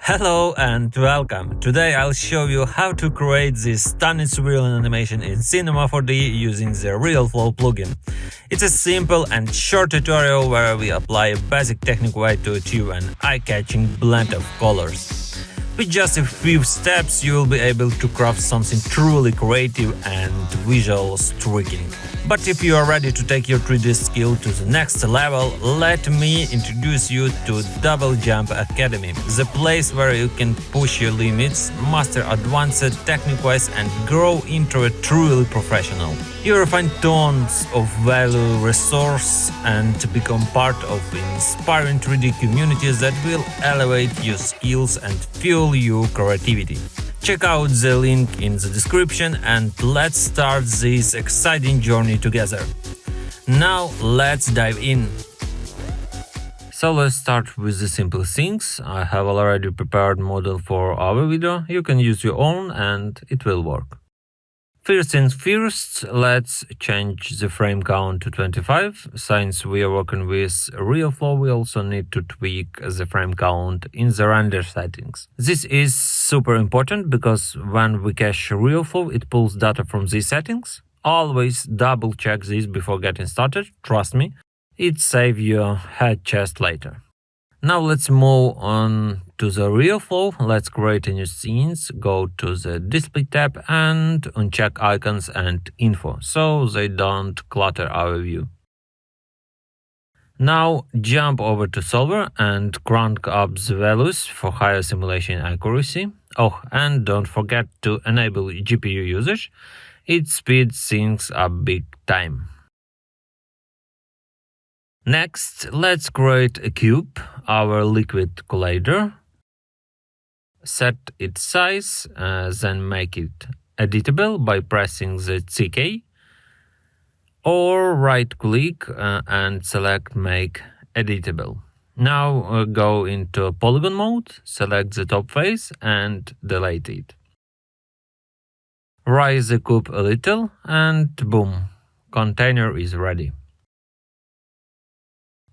Hello and welcome. Today I'll show you how to create this stunning swirling animation in Cinema 4D using the RealFlow plugin. It's a simple and short tutorial where we apply a basic technical way to achieve an eye-catching blend of colors. With just a few steps you will be able to craft something truly creative and visual striking. But if you are ready to take your 3D skill to the next level, let me introduce you to DoubleJump Academy, the place where you can push your limits, master advanced techniques and grow into a truly professional. You will find tons of value resource and become part of inspiring 3D communities that will elevate your skills and fuel your creativity. Check out the link in the description and let's start this exciting journey together. Now let's dive in. So let's start with the simple things. I have already prepared model for our video. You can use your own and it will work. First things first, let's change the frame count to 25. Since we are working with RealFlow, we also need to tweak the frame count in the render settings. This is super important because when we cache RealFlow, it pulls data from these settings. Always double check this before getting started, trust me, it saves your head chest later. Now let's move on to the RealFlow. Let's create a new scenes, go to the display tab and uncheck icons and info so they don't clutter our view. Now jump over to solver and crank up the values for higher simulation accuracy. Oh, and don't forget to enable GPU usage, it speeds things up big time. Next, let's create a cube, our liquid collider. Set its size, then make it editable by pressing the C key. Or right-click and select Make Editable. Now go into polygon mode, select the top face and delete it. Raise the cube a little and boom, container is ready.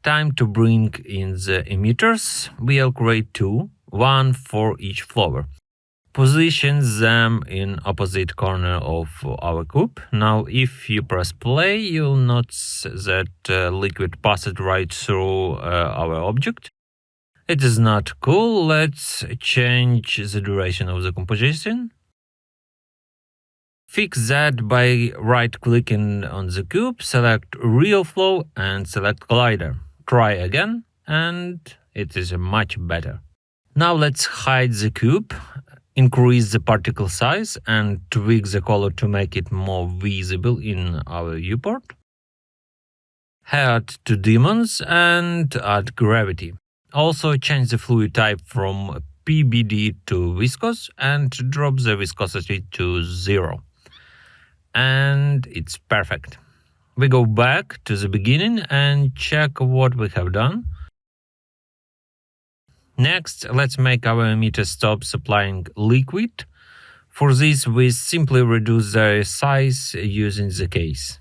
Time to bring in the emitters. We'll create two, one for each flower. Position them in opposite corner of our cube. Now if you press play, you'll notice that liquid passed right through our object. It is not cool. Let's change the duration of the composition. Fix that by right-clicking on the cube, select RealFlow and select Collider. Try again, and it is much better. Now let's hide the cube, increase the particle size and tweak the color to make it more visible in our viewport. Add two demons and add gravity. Also change the fluid type from PBD to viscous and drop the viscosity to 0. And it's perfect. We go back to the beginning and check what we have done. Next, let's make our emitter stop supplying liquid. For this, we simply reduce the size using the case.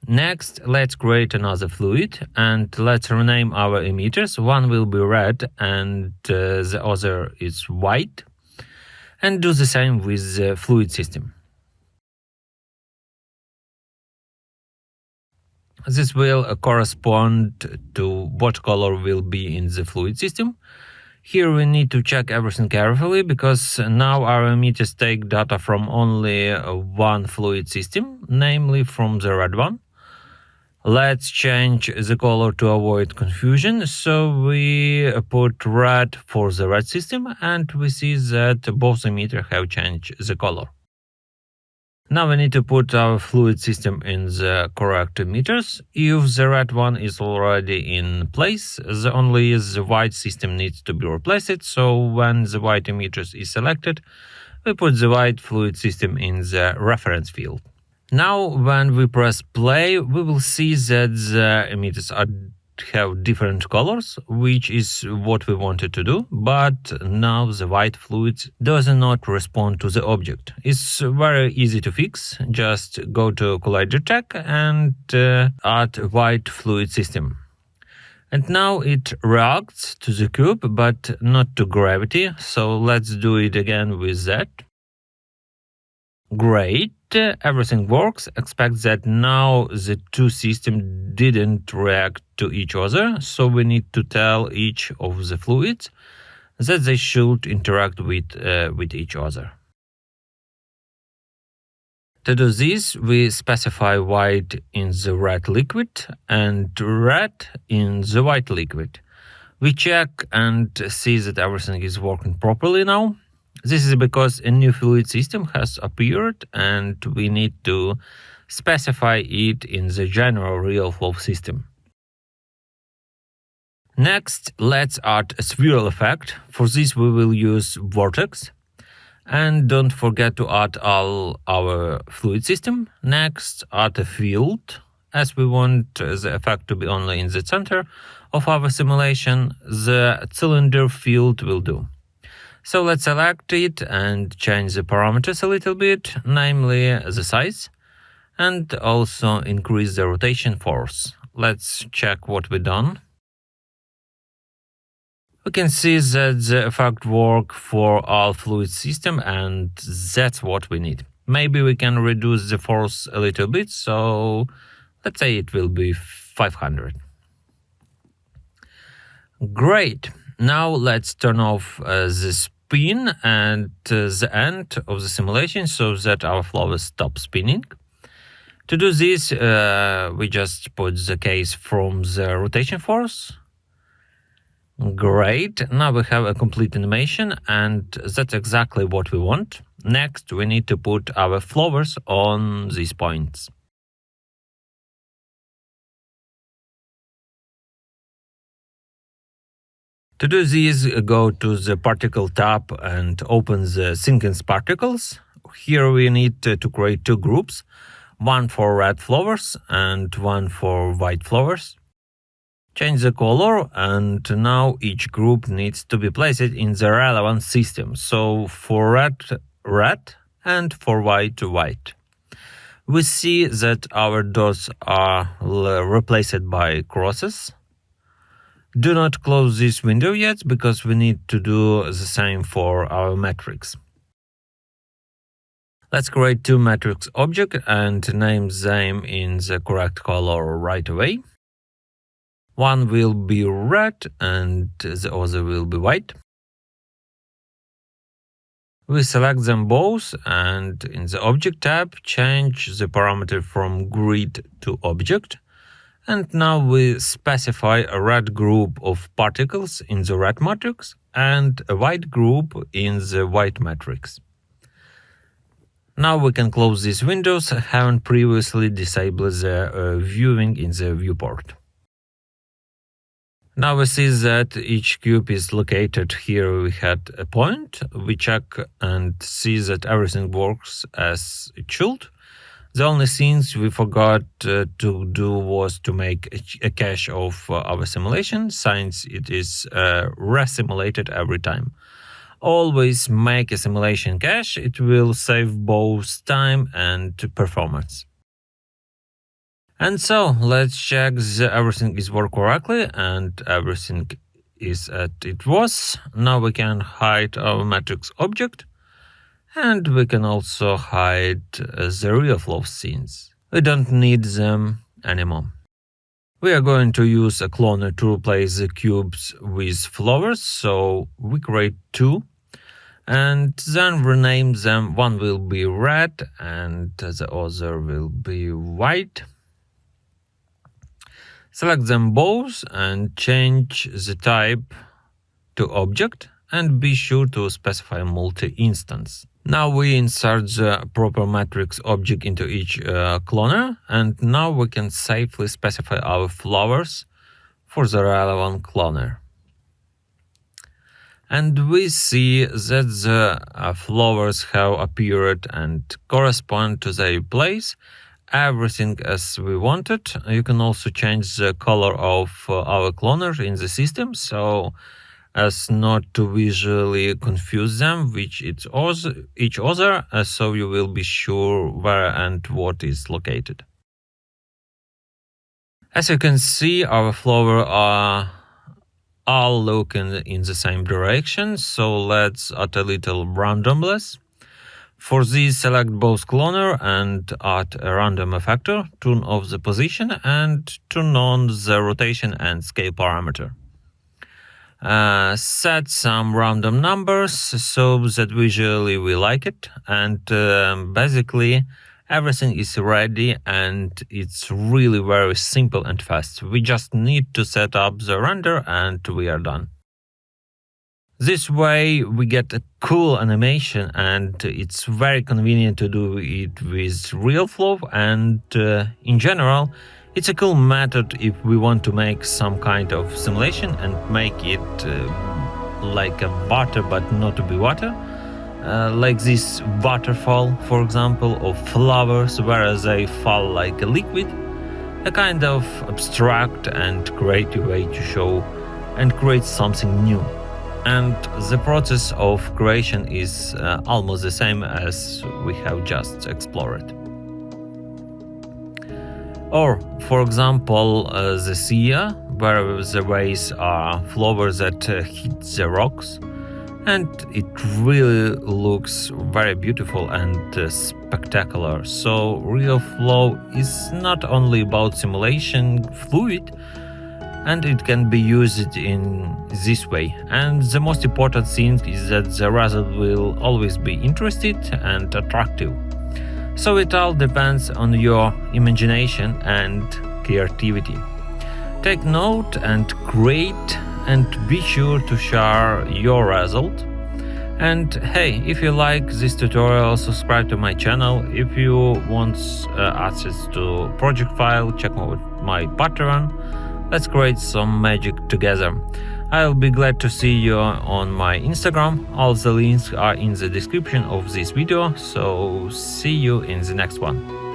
Next, let's create another fluid and let's rename our emitters. One will be red and the other is white. And do the same with the fluid system. This will correspond to what color will be in the fluid system. Here we need to check everything carefully because now our emitters take data from only one fluid system, namely from the red one. Let's change the color to avoid confusion, so we put red for the red system and we see that both emitters have changed the color. Now we need to put our fluid system in the correct emitters. If the red one is already in place, only the white system needs to be replaced, so when the white emitters is selected, we put the white fluid system in the reference field. Now, when we press play, we will see that the emitters have different colors, which is what we wanted to do, but now the white fluid does not respond to the object. It's very easy to fix. Just go to Collider tag and add white fluid system. And now it reacts to the cube, but not to gravity. So let's do it again with that. Great, everything works, except that now the two systems didn't react to each other, so we need to tell each of the fluids that they should interact with each other. To do this, we specify white in the red liquid and red in the white liquid. We check and see that everything is working properly now. This is because a new fluid system has appeared and we need to specify it in the general RealFlow system. Next, let's add a swirl effect. For this we will use vortex. And don't forget to add all our fluid system. Next, add a field. As we want the effect to be only in the center of our simulation, the cylinder field will do. So let's select it and change the parameters a little bit, namely the size, and also increase the rotation force. Let's check what we've done. We can see that the effect works for all fluid system, and that's what we need. Maybe we can reduce the force a little bit, so let's say it will be 500. Great. Now let's turn off the spin and the end of the simulation so that our flowers stop spinning. To do this, we just put the case from the rotation force. Great, now we have a complete animation and that's exactly what we want. Next, we need to put our flowers on these points. To do this, go to the particle tab and open the sequence particles. Here we need to create two groups, one for red flowers and one for white flowers. Change the color, and now each group needs to be placed in the relevant system. So for red, red, and for white, white. We see that our dots are replaced by crosses. Do not close this window yet, because we need to do the same for our matrix. Let's create two matrix objects and name them in the correct color right away. One will be red and the other will be white. We select them both and in the Object tab change the parameter from grid to object. And now we specify a red group of particles in the red matrix and a white group in the white matrix. Now we can close these windows, having previously disabled the viewing in the viewport. Now we see that each cube is located here. We had a point. We check and see that everything works as it should. The only things we forgot to do was to make a cache of our simulation, since it is resimulated every time. Always make a simulation cache. It will save both time and performance. And so let's check that everything is working correctly and everything is as it was. Now we can hide our matrix object and we can also hide the RealFlow scenes. We don't need them anymore. We are going to use a cloner to replace the cubes with flowers, so we create two and then rename them. One will be red and the other will be white. Select them both and change the type to object and be sure to specify multi-instance. Now we insert the proper matrix object into each cloner, and now we can safely specify our flowers for the relevant cloner. And we see that the flowers have appeared and correspond to their place. Everything as we wanted. You can also change the color of our cloner in the system, so as not to visually confuse them with each other, so you will be sure where and what is located. As you can see, our flowers are all looking in the same direction, so let's add a little randomness. For this, select both cloner and add a random effector, turn off the position and turn on the rotation and scale parameter. Set some random numbers so that visually we like it, and basically everything is ready and it's really very simple and fast. We just need to set up the render and we are done. This way we get a cool animation and it's very convenient to do it with RealFlow, and in general it's a cool method if we want to make some kind of simulation and make it like a water but not to be water. Like this waterfall, for example, of flowers where they fall like a liquid. A kind of abstract and creative way to show and create something new. And the process of creation is almost the same as we have just explored. Or, for example, the sea, where the waves are flowers that hit the rocks, and it really looks very beautiful and spectacular. So RealFlow is not only about simulation fluid, and it can be used in this way. And the most important thing is that the result will always be interesting and attractive. So it all depends on your imagination and creativity. Take note and create, and be sure to share your result. And hey, if you like this tutorial, subscribe to my channel. If you want access to project file, check out my Patreon. Let's create some magic together. I'll be glad to see you on my Instagram. All the links are in the description of this video, so see you in the next one.